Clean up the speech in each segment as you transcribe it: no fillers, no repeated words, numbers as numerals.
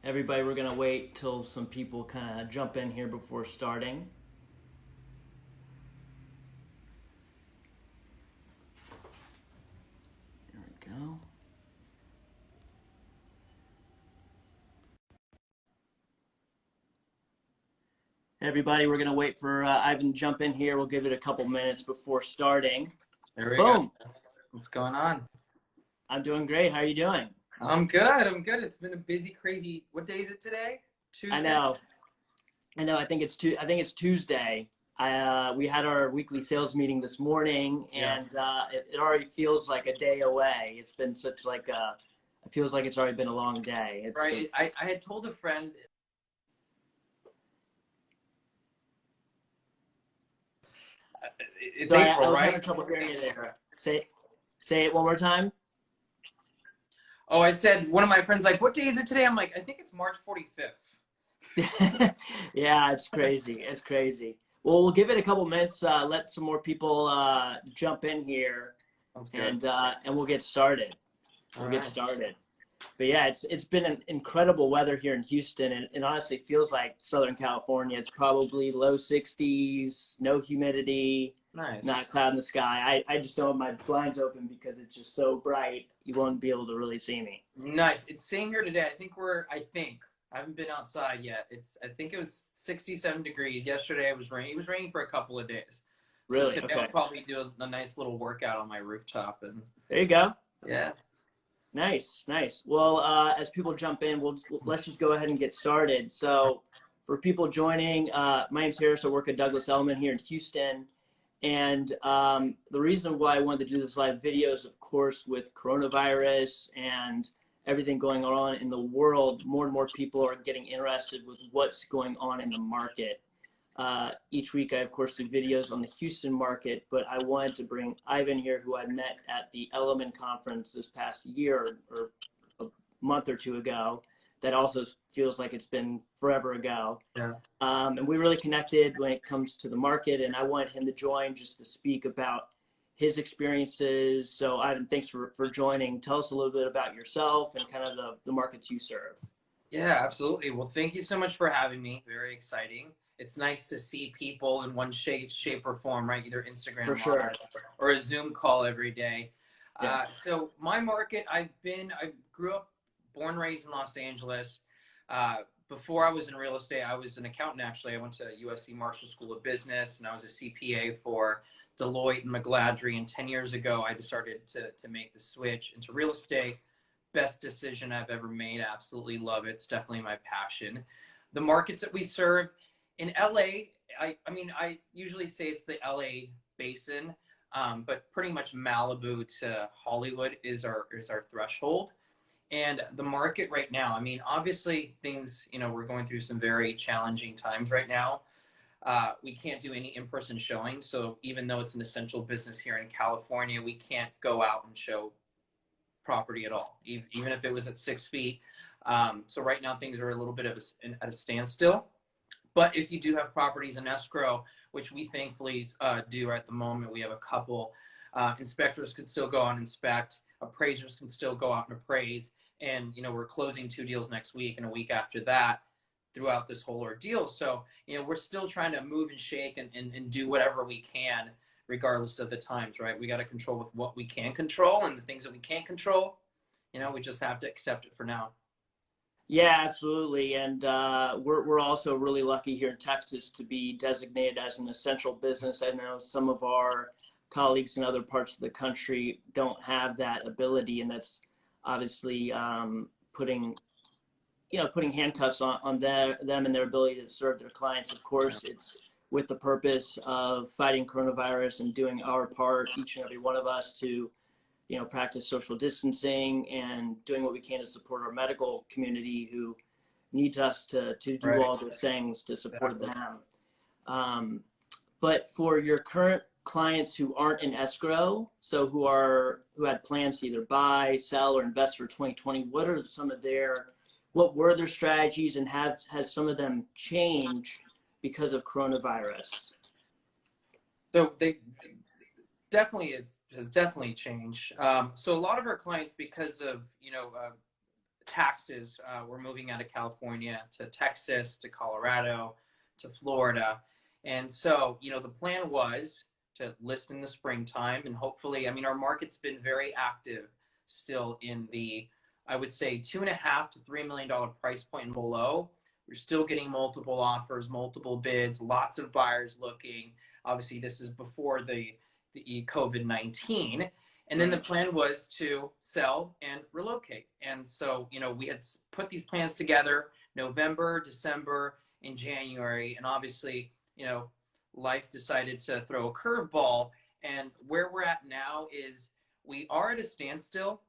Everybody, we're going to wait till some people kind of jump in here before starting. There we go. Everybody, we're going to wait for Ivan to jump in here. We'll give it a couple minutes before starting. There we go. Boom. What's going on? I'm doing great. How are you doing? I'm good. I'm good. It's been a busy, crazy. What day is it today? Tuesday. I know. I think it's Tuesday. We had our weekly sales meeting this morning, Yeah. and it already feels like a day away. It's been such like a. It feels like it's already been a long day. Right. I had told a friend. It's Sorry, April, I was right? having trouble hearing you there. Say it one more time. Oh, I said one of my friends like, "What day is it today?" I'm like, "I think it's March 45th." Yeah, it's crazy. It's crazy. Well, we'll give it a couple minutes. Let some more people jump in here, Sounds good. and we'll get started. All We'll get right. started. But yeah, it's been an incredible weather here in Houston, and it honestly feels like Southern California. It's probably low 60s, no humidity, not a Nice. cloud in the sky. I just don't have my blinds open because it's just so bright. You won't be able to really see me. Nice. It's same here today. I haven't been outside yet. I think it was 67 degrees. Yesterday it was raining. It was raining for a couple of days. So Really? today I'll Okay. probably do a nice little workout on my rooftop and There you go. yeah. Nice, nice. Well, as people jump in, let's just go ahead and get started. So, for people joining, my name's Harris. I work at Douglas Elliman here in Houston, and the reason why I wanted to do this live video is, of course, with coronavirus and everything going on in the world, more and more people are getting interested with what's going on in the market. Each week, I, of course, do videos on the Houston market, but I wanted to bring Ivan here, who I met at the Elliman conference this past year or a month or two ago. That also feels like it's been forever ago. Yeah. And we really connected when it comes to the market, and I wanted him to join just to speak about his experiences. So, Ivan, thanks for joining. Tell us a little bit about yourself and kind of the markets you serve. Yeah, absolutely. Well, thank you so much for having me. Very exciting. It's nice to see people in one shape or form, right? Either For Instagram sure. live or a Zoom call every day. Yeah. So my market, I grew up, born, raised in Los Angeles. Before I was in real estate, I was an accountant. Actually, I went to USC Marshall School of Business, and I was a CPA for Deloitte and McGladrey. And 10 years ago, I decided to make the switch into real estate. Best decision I've ever made. Absolutely love it. It's definitely my passion. The markets that we serve in LA, I usually say it's the LA basin, but pretty much Malibu to Hollywood is our threshold. And the market right now, I mean, obviously things, we're going through some very challenging times right now. We can't do any in-person showing. So even though it's an essential business here in California, we can't go out and show property at all, even if it was at 6 feet. So right now things are a little bit at a standstill. But if you do have properties in escrow, which we thankfully do at the moment, we have a couple. Inspectors can still go out and inspect. Appraisers can still go out and appraise. And we're closing 2 deals next week and a week after that throughout this whole ordeal. So we're still trying to move and shake and do whatever we can regardless of the times, right? We got to control with what we can control, and the things that we can't control, we just have to accept it for now. Yeah, absolutely. And we're also really lucky here in Texas to be designated as an essential business. I know some of our colleagues in other parts of the country don't have that ability, and that's obviously putting handcuffs on them and their ability to serve their clients. Of course, it's with the purpose of fighting coronavirus and doing our part, each and every one of us, to practice social distancing and doing what we can to support our medical community who needs us to do Right. all those things to support Exactly. them. Um, but for your current clients who aren't in escrow, so who had plans to either buy, sell, or invest for 2020, what were their strategies, and has some of them changed because of coronavirus? So they has definitely changed. So a lot of our clients, because of taxes. We're moving out of California to Texas, to Colorado, to Florida. And so, the plan was to list in the springtime, and hopefully, I mean, our market's been very active still in the, I would say, $2.5 to $3 million price point and below. We're still getting multiple offers, multiple bids, lots of buyers looking. Obviously, this is before the COVID-19. And then the plan was to sell and relocate. And so, we had put these plans together November, December, and January. And obviously, life decided to throw a curveball. And where we're at now is we are at a standstill.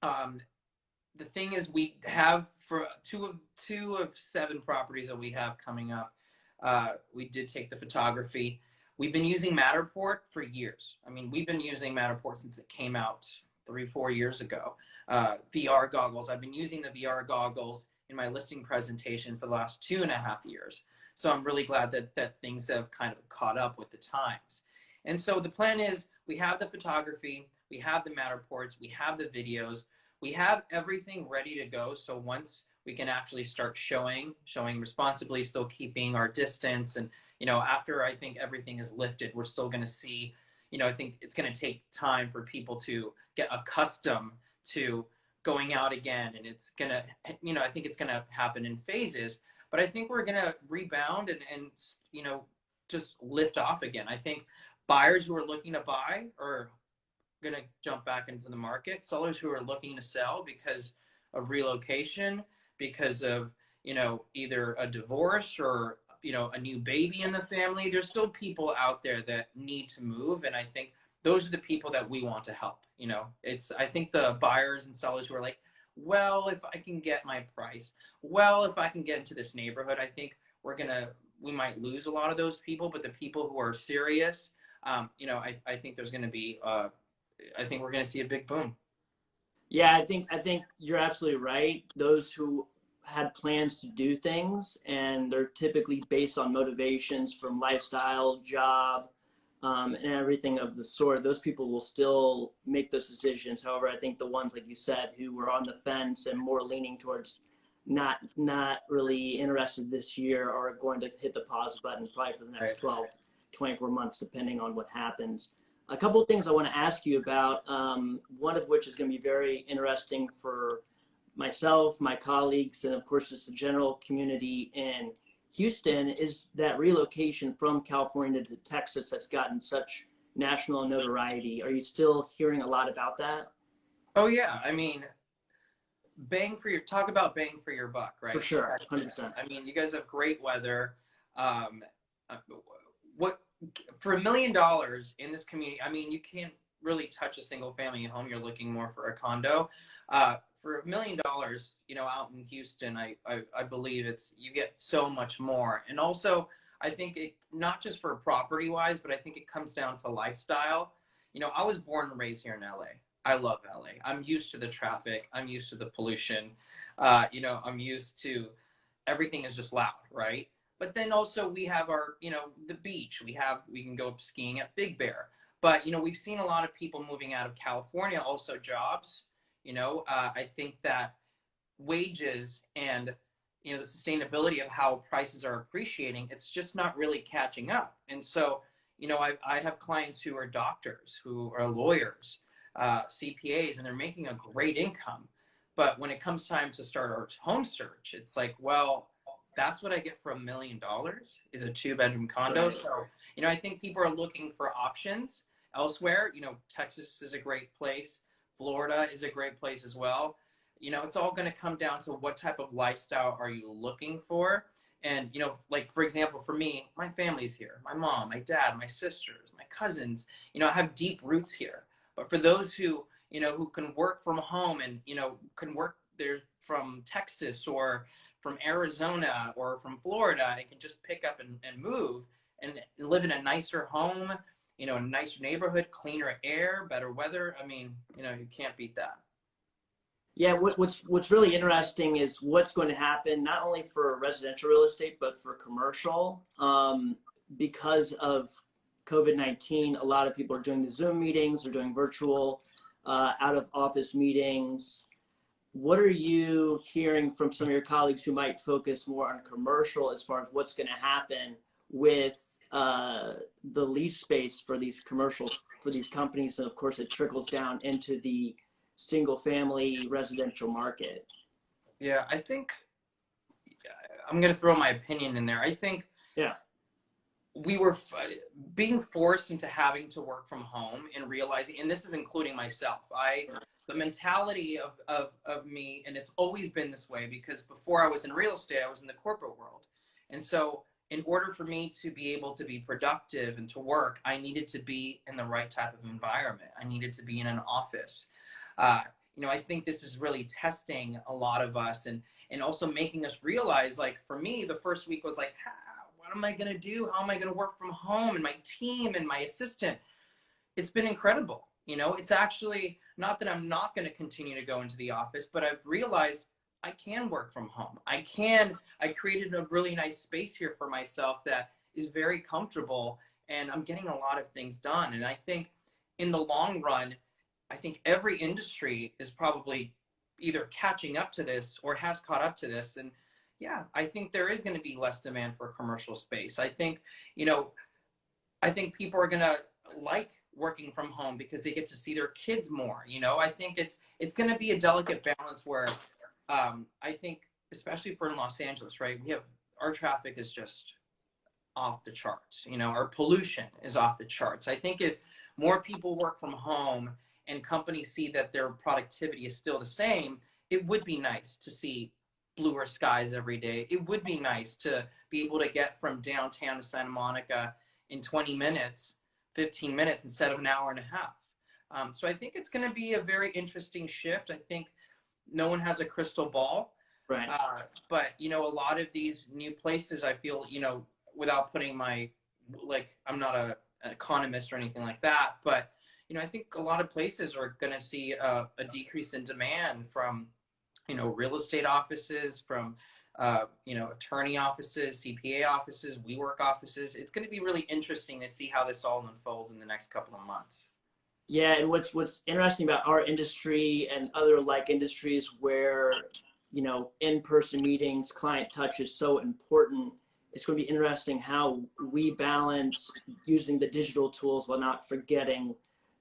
The thing is, we have for two of 7 properties that we have coming up. We did take the photography. We've been using Matterport for years. I mean, we've been using Matterport since it came out 3-4 years ago. VR goggles. I've been using the VR goggles in my listing presentation for the last 2.5 years. So I'm really glad that things have kind of caught up with the times. And so the plan is, we have the photography, we have the Matterports, we have the videos, we have everything ready to go. So once we can actually start showing responsibly, still keeping our distance. And, after I think everything is lifted, we're still going to see, I think it's going to take time for people to get accustomed to going out again. And it's going to, I think it's going to happen in phases, but I think we're going to rebound and, just lift off again. I think buyers who are looking to buy are going to jump back into the market. Sellers who are looking to sell because of relocation, because of, either a divorce or, a new baby in the family. There's still people out there that need to move. And I think those are the people that we want to help. I think the buyers and sellers who are like, well, if I can get my price, well, if I can get into this neighborhood, I think we might lose a lot of those people. But the people who are serious, I think there's going to be, I think we're going to see a big boom. Yeah, I think you're absolutely right. Those who had plans to do things, and they're typically based on motivations from lifestyle, job, and everything of the sort, those people will still make those decisions. However, I think the ones, like you said, who were on the fence and more leaning towards not really interested this year are going to hit the pause button probably for the next 12, 24 months, depending on what happens. A couple of things I want to ask you about, one of which is going to be very interesting for myself, my colleagues, and of course just the general community in Houston, is that relocation from California to Texas that's gotten such national notoriety. Are you still hearing a lot about that? Oh yeah, I mean, talk about bang for your buck, right? For sure, 100%. I mean, you guys have great weather. For $1 million in this community, I mean, you can't really touch a single family home. You're looking more for a condo. For $1 million, out in Houston, I believe you get so much more. And also, I think not just for property wise, but I think it comes down to lifestyle. I was born and raised here in LA. I love LA. I'm used to the traffic. I'm used to the pollution. I'm used to everything is just loud, right? But then also we have our, the beach. We can go skiing at Big Bear. But, we've seen a lot of people moving out of California, also jobs. I think that wages and, the sustainability of how prices are appreciating, it's just not really catching up. And so, I have clients who are doctors, who are lawyers, CPAs, and they're making a great income. But when it comes time to start our home search, it's like, well, that's what I get for $1 million is a 2-bedroom condo. Right. So, I think people are looking for options elsewhere. Texas is a great place. Florida is a great place as well. It's all going to come down to what type of lifestyle are you looking for? And, like, for example, for me, my family's here. My mom, my dad, my sisters, my cousins, I have deep roots here. But for those who can work from home and, can work there from Texas or from Arizona or from Florida, and can just pick up and move and live in a nicer home, a nicer neighborhood, cleaner air, better weather. I mean, you can't beat that. Yeah, what's really interesting is what's going to happen not only for residential real estate, but for commercial. Because of COVID-19, a lot of people are doing the Zoom meetings, they're doing virtual out of office meetings. what are you hearing from some of your colleagues who might focus more on commercial as far as what's going to happen with the lease space for these for these companies, and of course it trickles down into the single family residential market? Yeah, I think I'm going to throw my opinion in there. I think Yeah. we were being forced into having to work from home and realizing, and this is including myself, the mentality of me, and it's always been this way because before I was in real estate, I was in the corporate world. And so in order for me to be able to be productive and to work, I needed to be in the right type of environment. I needed to be in an office. You know, I think this is really testing a lot of us, and also making us realize, like for me, the first week was like, what am I going to do? How am I going to work from home, and my team and my assistant? It's been incredible. You know, it's actually not that I'm not going to continue to go into the office, but I've realized I can work from home. I created a really nice space here for myself that is very comfortable, and I'm getting a lot of things done. And I think in the long run, I think every industry is probably either catching up to this or has caught up to this. And yeah, I think there is going to be less demand for commercial space. I think, you know, I think people are going to like working from home because they get to see their kids more. You know, I think it's going to be a delicate balance where I think, especially for in Los Angeles, right, our traffic is just off the charts. You know, our pollution is off the charts. I think if more people work from home and companies see that their productivity is still the same, it would be nice to see bluer skies every day. It would be nice to be able to get from downtown to Santa Monica in 20 minutes, 15 minutes instead of an hour and a half. So I think it's going to be a very interesting shift. I think no one has a crystal ball. Right. But, you know, a lot of these new places, I feel, you know, without putting I'm not an economist or anything like that, but, you know, I think a lot of places are going to see a decrease in demand from, you know, real estate offices, from, you know, attorney offices, CPA offices, WeWork offices. It's going to be really interesting to see how this all unfolds in the next couple of months. Yeah, and what's interesting about our industry and other like industries where, you know, in-person meetings, client touch is so important. It's going to be interesting how we balance using the digital tools while not forgetting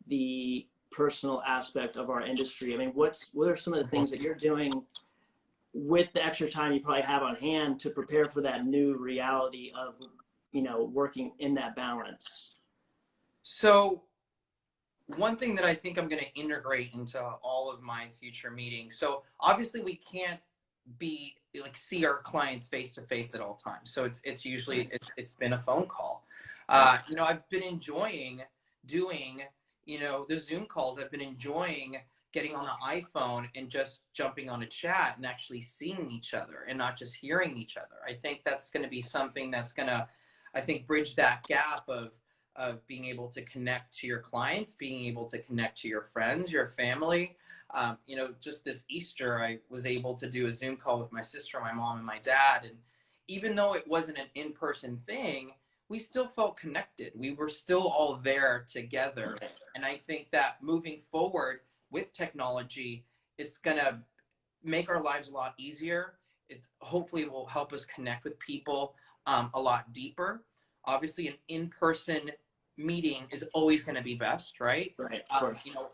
the personal aspect of our industry. I mean, what are some of the things that you're doing with the extra time you probably have on hand to prepare for that new reality of, you know, working in that balance? So one thing that I think I'm going to integrate into all of my future meetings. So obviously we can't see our clients face to face at all times. So it's usually been a phone call. You know, I've been enjoying doing, you know, the Zoom calls. I've been enjoying getting on the iPhone and just jumping on a chat and actually seeing each other and not just hearing each other. I think that's going to be something that's going to, I think, bridge that gap of being able to connect to your clients, being able to connect to your friends, your family. You know, just this Easter, I was able to do a Zoom call with my sister, my mom, and my dad. And even though it wasn't an in-person thing, we still felt connected. We were still all there together. And I think that moving forward with technology, it's going to make our lives a lot easier. It's hopefully will help us connect with people a lot deeper. Obviously, an in-person meeting is always going to be best, right? Right. Of course. You know,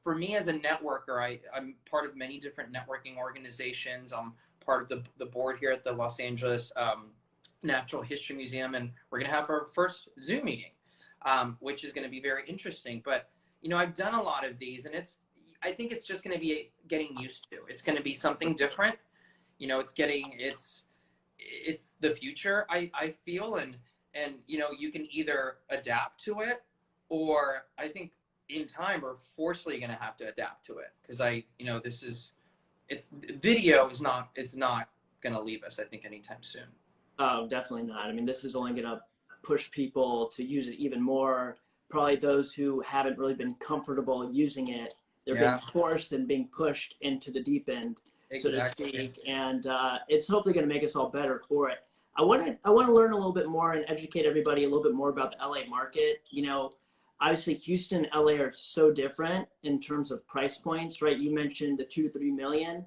for me as a networker, I'm part of many different networking organizations. I'm part of the board here at the Los Angeles Natural History Museum, and we're going to have our first Zoom meeting, which is going to be very interesting. But, you know, I've done a lot of these, and I think it's just going to be getting used to. It's going to be something different. You know, it's the future, I feel, and you know, you can either adapt to it, or I think in time we're forcefully going to have to adapt to it, because you know, video is not going to leave us, I think, anytime soon. Oh, definitely not. I mean, this is only going to push people to use it even more. Probably those who haven't really been comfortable using it, they're being forced and being pushed into the deep end, so to speak. And it's hopefully going to make us all better for it. I want to learn a little bit more and educate everybody a little bit more about the LA market. You know, obviously Houston and LA are so different in terms of price points, right? You mentioned the 2 to 3 million.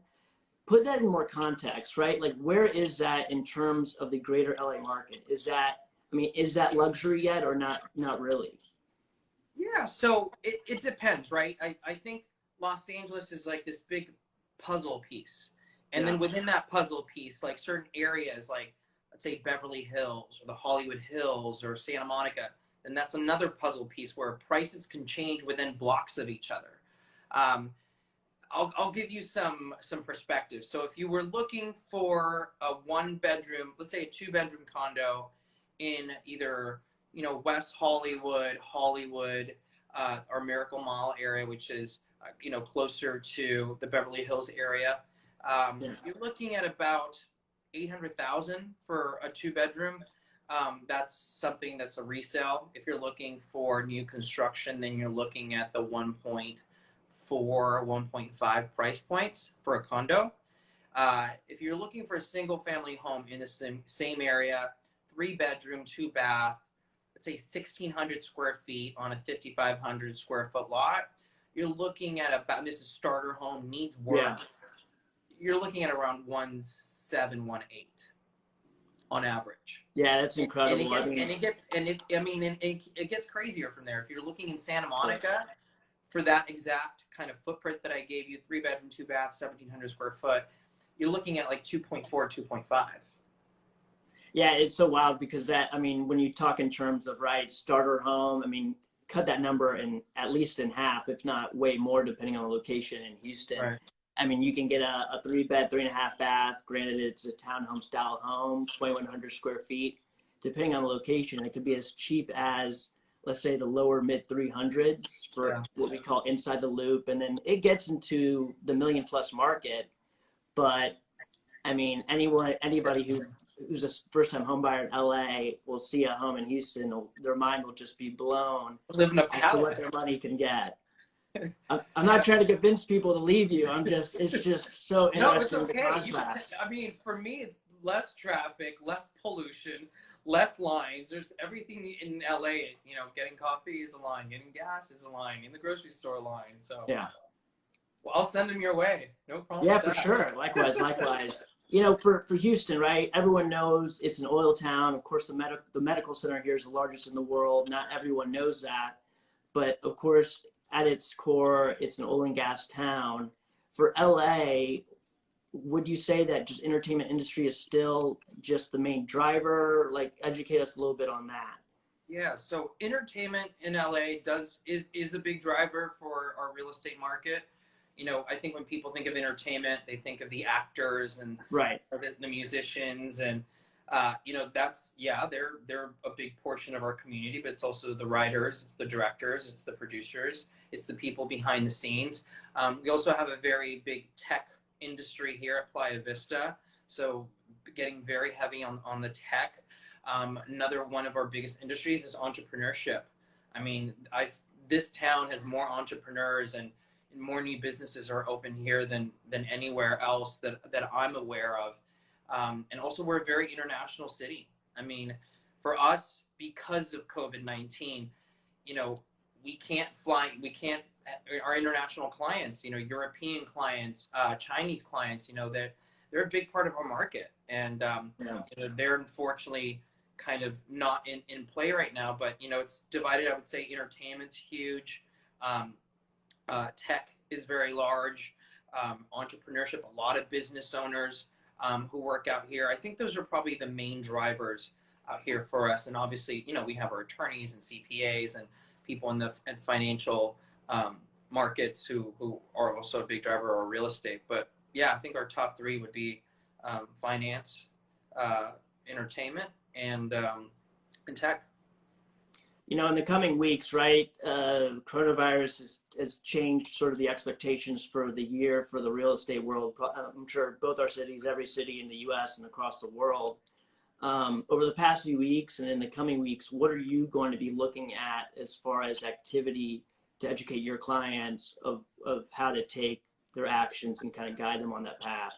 Put that in more context, right? Like, where is that in terms of the greater LA market? Is that, I mean, is that luxury yet or not? Not really. Yeah, so it depends, right? I think Los Angeles is like this big puzzle piece. And Yeah. then within that puzzle piece, like certain areas, like let's say Beverly Hills or the Hollywood Hills or Santa Monica, then that's another puzzle piece where prices can change within blocks of each other. Um, I'll give you some perspective. So if you were looking for a 1 bedroom, let's say a 2 bedroom condo in either West Hollywood, or Miracle Mile area, which is closer to the Beverly Hills area, Yeah. you're looking at about 800,000 for a 2 bedroom. That's something that's a resale. If you're looking for new construction, then you're looking at the 1.5 price points for a condo. If you're looking for a single family home in the same area, 3 bedroom, 2 bath, let's say 1,600 square feet on a 5,500 square foot lot, you're looking at about, this is starter home, needs work. Yeah. You're looking at around 1.7, 1.8 on average. Yeah, that's incredible. It gets crazier from there. If you're looking in Santa Monica, for that exact kind of footprint that I gave you, 3 bedroom, 2 bath, 1,700 square foot, you're looking at like 2.4, 2.5. Yeah, it's so wild because that, I mean, when you talk in terms of, right, starter home, I mean, cut that number in at least in half, if not way more, depending on the location in Houston. Right. I mean, you can get a 3 bed, 3.5 bath. Granted, it's a townhome style home, 2,100 square feet. Depending on the location, it could be as cheap as, let's say, the lower mid 300s for what we call inside the loop. And then it gets into the million plus market. But I mean, anybody who's a first time home buyer in LA will see a home in Houston, their mind will just be blown Live in a as to what palace. their money can get. I'm not trying to convince people to leave you. It's just so No, it's interesting, the okay. contrast. I mean, for me, it's less traffic, less pollution, less lines. There's everything in LA. Getting coffee is a line, getting gas is a line, in the grocery store line. So Yeah. well, I'll send them your way. No problem. Yeah, with for that. sure. Likewise. For Houston, right? Everyone knows it's an oil town. Of course, the medical center here is the largest in the world. Not everyone knows that, but of course, at its core, it's an oil and gas town. For LA, would you say that just entertainment industry is still just the main driver? Like, educate us a little bit on that. Yeah, so entertainment in LA is a big driver for our real estate market. I think when people think of entertainment, they think of the actors and Right. the musicians, and they're a big portion of our community, but it's also the writers, it's the directors, it's the producers, it's the people behind the scenes. We also have a very big tech industry here at Playa Vista, so getting very heavy on the tech. Another one of our biggest industries is entrepreneurship. I mean, this town has more entrepreneurs and more new businesses are open here than anywhere else that I'm aware of. And also, we're a very international city. I mean, for us, because of COVID-19, we can't fly. Our international clients, European clients, Chinese clients, they're a big part of our market. And they're unfortunately kind of not in play right now. But, it's divided. I would say entertainment's huge. Tech is very large. Entrepreneurship, a lot of business owners who work out here. I think those are probably the main drivers out here for us. And obviously, we have our attorneys and CPAs and people in the financial markets who are also a big driver of real estate. But yeah, I think our top three would be finance, entertainment, and tech. In the coming weeks, right, coronavirus has changed sort of the expectations for the year for the real estate world. I'm sure both our cities, every city in the U.S. and across the world. Over the past few weeks and in the coming weeks, what are you going to be looking at as far as activity to educate your clients of how to take their actions and kind of guide them on that path?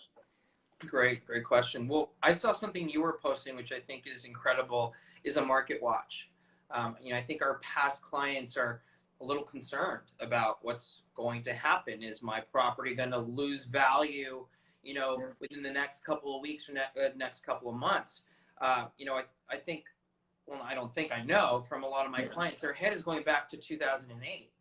Great question. Well, I saw something you were posting, which I think is incredible, is a market watch. I think our past clients are a little concerned about what's going to happen. Is my property going to lose value, within the next couple of weeks or next couple of months? I think, well, I don't think, I know from a lot of my clients, their head is going back to 2008,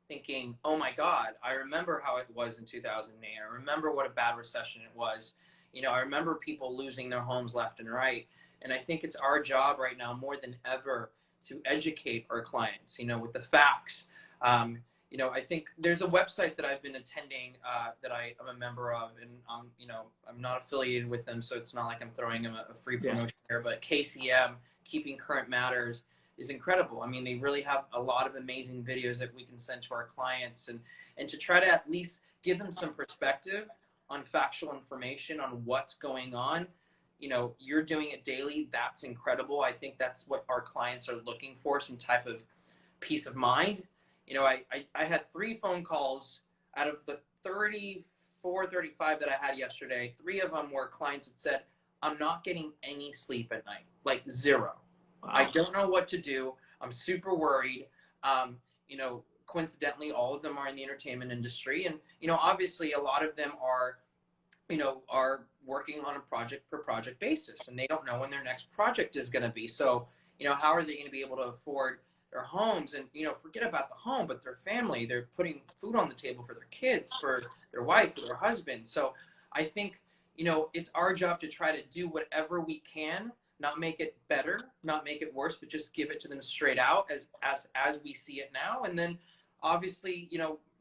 thinking, oh my God, I remember how it was in 2008. I remember what a bad recession it was. I remember people losing their homes left and right. And I think it's our job right now more than ever to educate our clients, with the facts. I think there's a website that I've been attending that I am a member of, and I'm not affiliated with them, so it's not like I'm throwing them a free promotion here, but KCM, Keeping Current Matters, is incredible. I mean, they really have a lot of amazing videos that we can send to our clients and to try to at least give them some perspective on factual information on what's going on. You're doing it daily. That's incredible. I think that's what our clients are looking for, some type of peace of mind. I had 3 phone calls out of the 34, 35 that I had yesterday. 3 of them were clients that said, I'm not getting any sleep at night, like 0. Wow. I don't know what to do. I'm super worried. Coincidentally, all of them are in the entertainment industry. And, obviously a lot of them are working on a project per project basis, and they don't know when their next project is going to be. So, how are they going to be able to afford their homes? And, forget about the home, but their family, they're putting food on the table for their kids, for their wife, for their husband. So I think, it's our job to try to do whatever we can, not make it better, not make it worse, but just give it to them straight out as we see it now. And then obviously,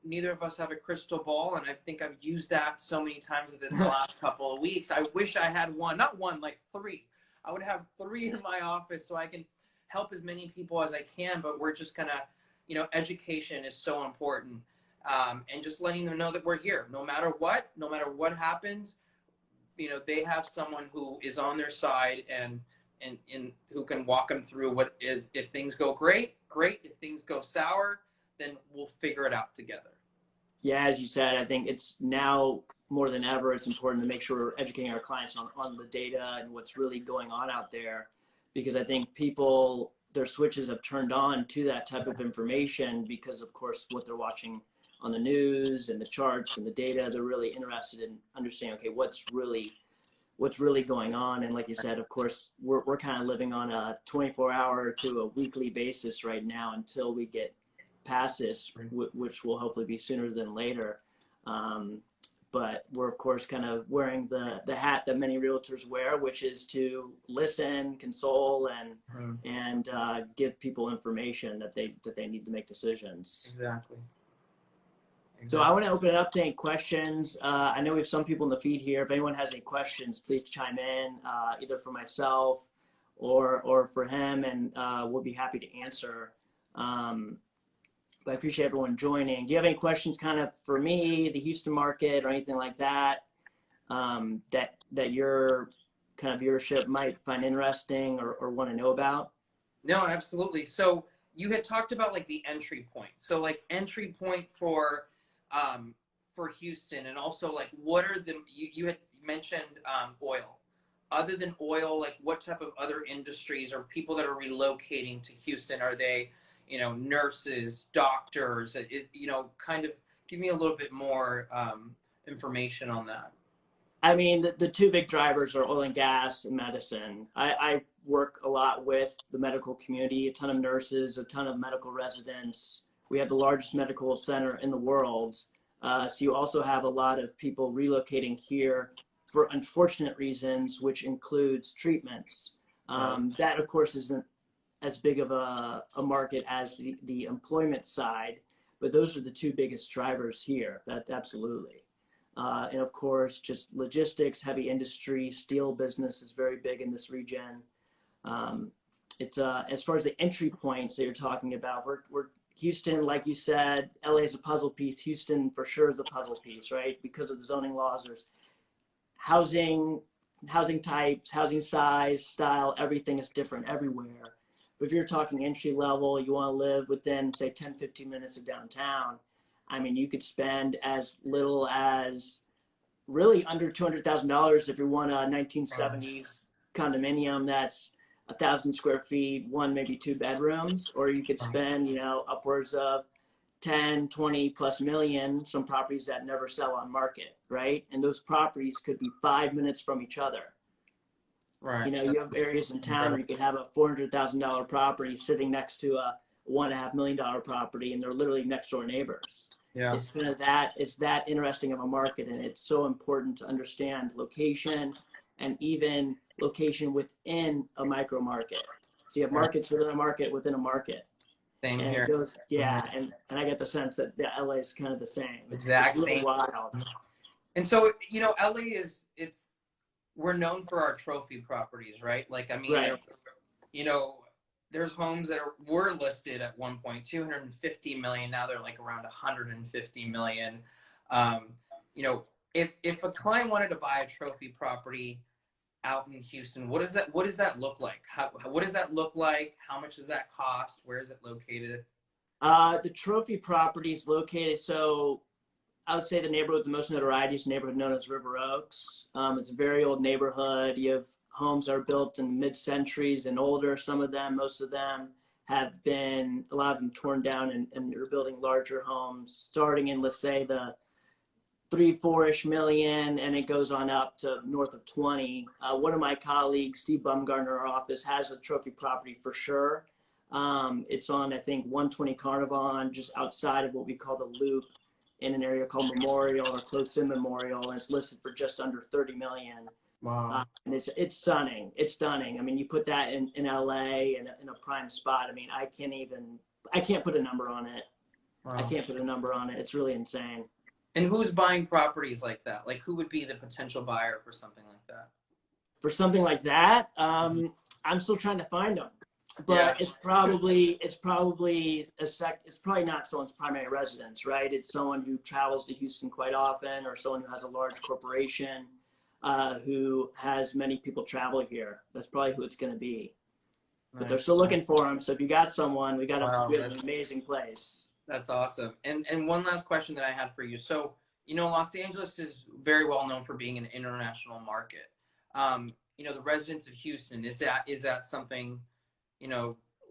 neither of us have a crystal ball, and I think I've used that so many times in the last couple of weeks. I wish I had one, not one, like 3. I would have 3 in my office so I can help as many people as I can, but we're just gonna, education is so important, and just letting them know that we're here, no matter what happens. They have someone who is on their side and who can walk them through what if things go great, if things go sour, then we'll figure it out together. Yeah, as you said, I think it's now more than ever, it's important to make sure we're educating our clients on the data and what's really going on out there, because I think people, their switches have turned on to that type of information because, of course, what they're watching on the news and the charts and the data, they're really interested in understanding, okay, what's really going on. And like you said, of course, we're kind of living on a 24-hour to a weekly basis right now until we get past this, which will hopefully be sooner than later. But we're, of course, kind of wearing the hat that many realtors wear, which is to listen, console, and give people information that they need to make decisions. Exactly. So I want to open it up to any questions. I know we have some people in the feed here. If anyone has any questions, please chime in, either for myself or for him, and we'll be happy to answer. But I appreciate everyone joining. Do you have any questions kind of for me, the Houston market, or anything like that, that your kind of viewership might find interesting or want to know about? No, absolutely. So you had talked about like the entry point. So like entry point for Houston, and also like what are you had mentioned oil. Other than oil, like what type of other industries or people that are relocating to Houston? Are they, nurses, doctors, kind of give me a little bit more information on that. I mean, the 2 big drivers are oil and gas and medicine. I work a lot with the medical community, a ton of nurses, a ton of medical residents. We have the largest medical center in the world. So you also have a lot of people relocating here for unfortunate reasons, which includes treatments. That, of course, isn't as big of a market as the employment side, but those are the 2 biggest drivers here. That absolutely. And of course, just logistics, heavy industry, steel business is very big in this region. It's as far as the entry points that you're talking about, we're Houston, like you said, LA is a puzzle piece. Houston for sure is a puzzle piece, right? Because of the zoning laws, there's housing types, housing size, style, everything is different everywhere. But if you're talking entry level, you want to live within, say, 10, 15 minutes of downtown, I mean, you could spend as little as really under $200,000 if you want a 1970s condominium that's 1,000 square feet, one, maybe two bedrooms, or you could spend, upwards of 10, 20 plus million, some properties that never sell on market, right? And those properties could be 5 minutes from each other. Right. You have areas in town where you could have a $400,000 property sitting next to a $1.5 million property, and they're literally next door neighbors. Yeah. It's that interesting of a market, and it's so important to understand location and even location within a micro market. So you have markets within a market within a market. Same And here. it goes, and I get the sense that LA is kind of the same. It's really Same. wild. And so, LA we're known for our trophy properties, right? Like, I mean, right. There's homes that were listed at one point, 250 million. Now they're like around 150 million. If a client wanted to buy a trophy property out in Houston, what does that look like? What does that look like? How much does that cost? Where is it located? The trophy property is located, so I would say the neighborhood with the most notoriety is a neighborhood known as River Oaks. It's a very old neighborhood. You have homes that are built in mid-centuries and older. Some of them, most of them, have been, a lot of them torn down, and they're building larger homes, starting in, let's say, the 3-4-ish million, and it goes on up to north of 20. One of my colleagues, Steve Bumgarner, in our office, has a trophy property for sure. It's on, I think, 120 Carnarvon, just outside of what we call the Loop, in an area called Memorial or Close in Memorial, and it's listed for just under 30 million. Wow. And it's stunning. It's stunning. I mean, you put that in LA in a prime spot. I mean, I can't put a number on it. Wow. I can't put a number on it. It's really insane. And who's buying properties like that? Like, who would be the potential buyer for something like that? For something like that, I'm still trying to find them. But it's probably not someone's primary residence, right? It's someone who travels to Houston quite often, or someone who has a large corporation who has many people travel here. That's probably who it's going to be. Nice. But they're still looking for them. So if you got someone, we have an amazing place. That's awesome. And one last question that I had for you. So, Los Angeles is very well known for being an international market. The residents of Houston, is that something,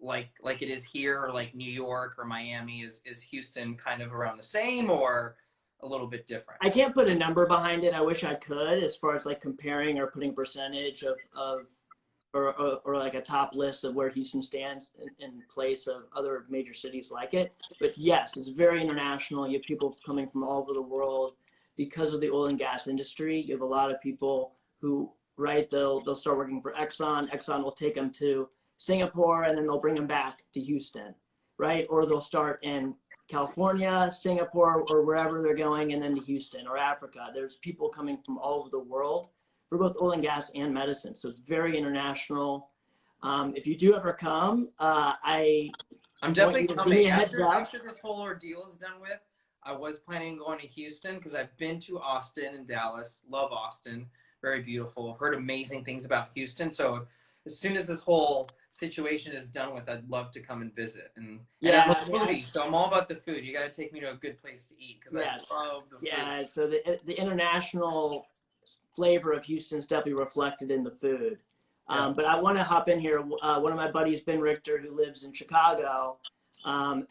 like it is here, or like New York or Miami? Is Houston kind of around the same, or a little bit different? I can't put a number behind it. I wish I could, as far as like comparing or putting percentage or like a top list of where Houston stands in place of other major cities like it. But yes, it's very international. You have people coming from all over the world because of the oil and gas industry. You have a lot of people who, right, they'll start working for Exxon. Exxon will take them to Singapore, and then they'll bring them back to Houston, right? Or they'll start in California, Singapore, or wherever they're going, and then to Houston or Africa. There's people coming from all over the world for both oil and gas and medicine. So it's very international. If you do ever come, I'm definitely coming. Give me a heads up. After this whole ordeal is done with, I was planning on going to Houston because I've been to Austin and Dallas. Love Austin. Very beautiful. Heard amazing things about Houston. So as soon as this whole situation is done with, I'd love to come and visit. And I'm a foodie, so I'm all about the food. You got to take me to a good place to eat because I love the food. Yeah, so the international flavor of Houston is definitely reflected in the food. But I want to hop in here. One of my buddies, Ben Richter, who lives in Chicago,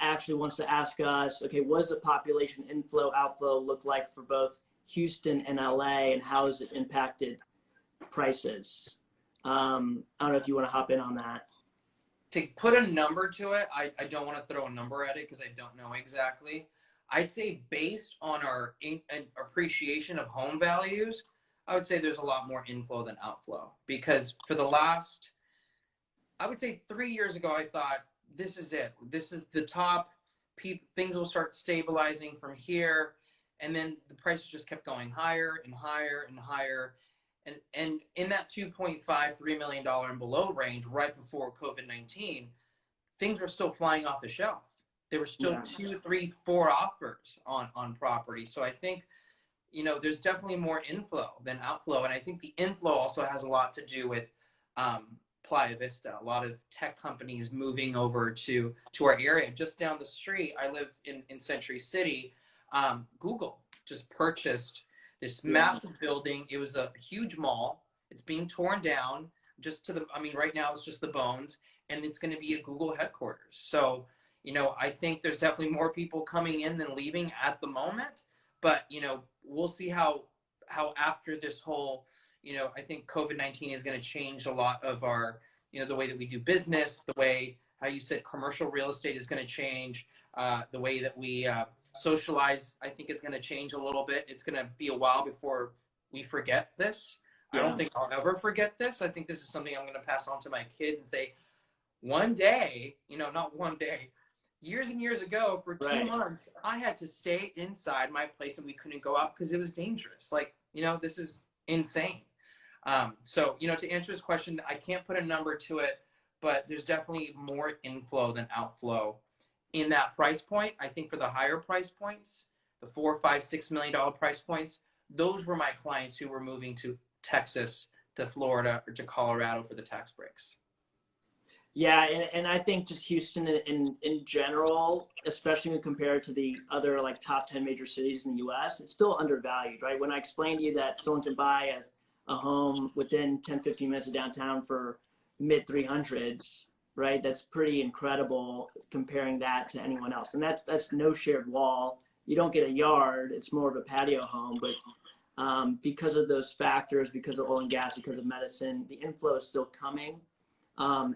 actually wants to ask us, okay, what does the population inflow, outflow look like for both Houston and LA, and how has it impacted prices? I don't know if you want to hop in on that. To put a number to it, I don't want to throw a number at it because I don't know exactly. I'd say based on our appreciation of home values, I would say there's a lot more inflow than outflow, because for the last, I would say 3 years ago, I thought this is it. This is the top. Things will start stabilizing from here. And then the prices just kept going higher and higher and higher. And in that $2.5-3 million and below range, right before COVID-19, things were still flying off the shelf. There were still 2, 3, 4 offers on property. So I think, there's definitely more inflow than outflow. And I think the inflow also has a lot to do with Playa Vista. A lot of tech companies moving over to our area. Just down the street, I live in Century City. Google just purchased this massive building. It was a huge mall. It's being torn down. just to the, I mean, right now it's just the bones, and it's going to be a Google headquarters. So, I think there's definitely more people coming in than leaving at the moment, but, we'll see how after this whole, I think COVID-19 is going to change a lot of our, the way that we do business, the way, how you said commercial real estate is going to change, the way that we socialize, I think is going to change a little bit. It's going to be a while before we forget this. I don't think I'll ever forget this. I think this is something I'm going to pass on to my kids and say, one day, not one day, years and years ago, for 2 months, I had to stay inside my place and we couldn't go out because it was dangerous. Like, this is insane. So, to answer this question, I can't put a number to it, but there's definitely more inflow than outflow in that price point. I think for the higher price points, the $4, $5, $6 million price points, those were my clients who were moving to Texas, to Florida, or to Colorado for the tax breaks. Yeah, and I think just Houston in general, especially when compared to the other like top 10 major cities in the U.S., it's still undervalued, right? When I explained to you that someone can buy a home within 10, 15 minutes of downtown for mid 300s, right? That's pretty incredible comparing that to anyone else. And that's no shared wall. You don't get a yard. It's more of a patio home, but because of those factors, because of oil and gas, because of medicine, the inflow is still coming.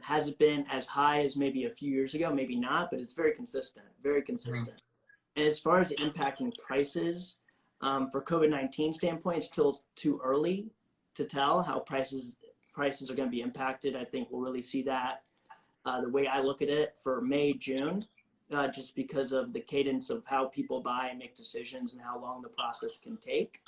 Has it been as high as maybe a few years ago? Maybe not, but it's very consistent, very consistent. Mm-hmm. And as far as impacting prices, for COVID-19 standpoint, it's still too early to tell how prices are going to be impacted. I think we'll really see that the way I look at it for May, June, just because of the cadence of how people buy and make decisions and how long the process can take.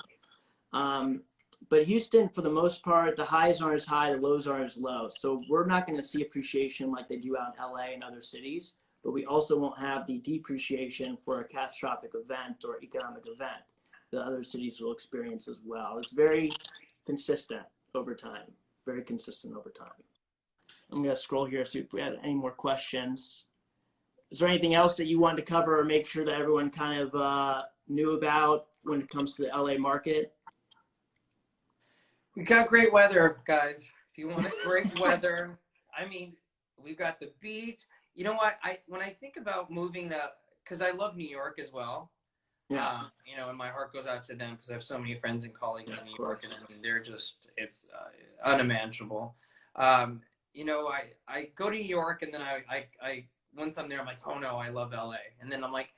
But Houston, for the most part, the highs aren't as high, the lows aren't as low. So we're not going to see appreciation like they do out in LA and other cities, but we also won't have the depreciation for a catastrophic event or economic event that other cities will experience as well. It's very consistent over time, very consistent over time. I'm going to scroll here, see if we had any more questions. Is there anything else that you wanted to cover or make sure that everyone kind of knew about when it comes to the LA market? We got great weather, guys. If you want great weather, I mean, we've got the beach. You know what? When I think about moving because I love New York as well. Yeah. And my heart goes out to them because I have so many friends and colleagues in New York, and I mean, they're just, it's unimaginable. I go to New York, and then I once I'm there, I'm like, oh no, I love LA. And then I'm like,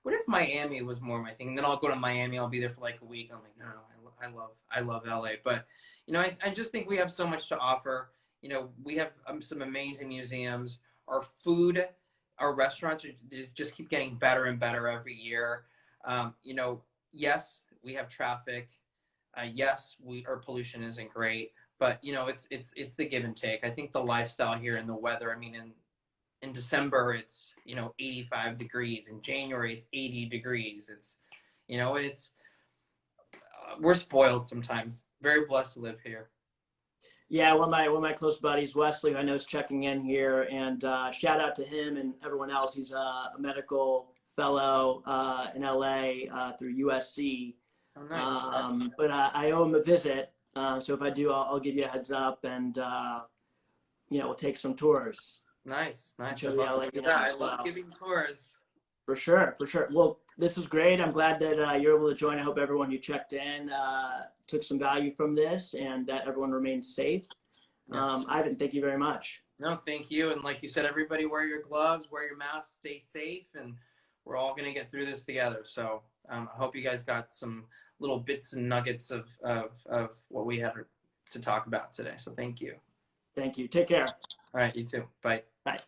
what if Miami was more my thing? And then I'll go to Miami, I'll be there for like a week. I'm like, no, I love LA. But, I just think we have so much to offer. We have some amazing museums. Our food, our restaurants just keep getting better and better every year. Yes, we have traffic. Yes, our pollution isn't great, but it's the give and take. I think the lifestyle here and the weather, I mean, in December, it's, 85 degrees. In January, it's 80 degrees. It's, we're spoiled sometimes. Very blessed to live here. Yeah, one of my close buddies, Wesley, I know is checking in here, and shout out to him and everyone else. He's a medical fellow in LA through USC. Oh, nice. But I owe him a visit, so if I do, I'll give you a heads up, and we'll take some tours. Nice. I love giving tours. For sure. Well, this was great. I'm glad that you're able to join. I hope everyone who checked in took some value from this, and that everyone remains safe. Yes. Ivan, thank you very much. No, thank you. And like you said, everybody wear your gloves, wear your mask, stay safe, and we're all going to get through this together. So I hope you guys got some little bits and nuggets of what we had to talk about today. So thank you. Thank you. Take care. All right, you too. Bye. Bye.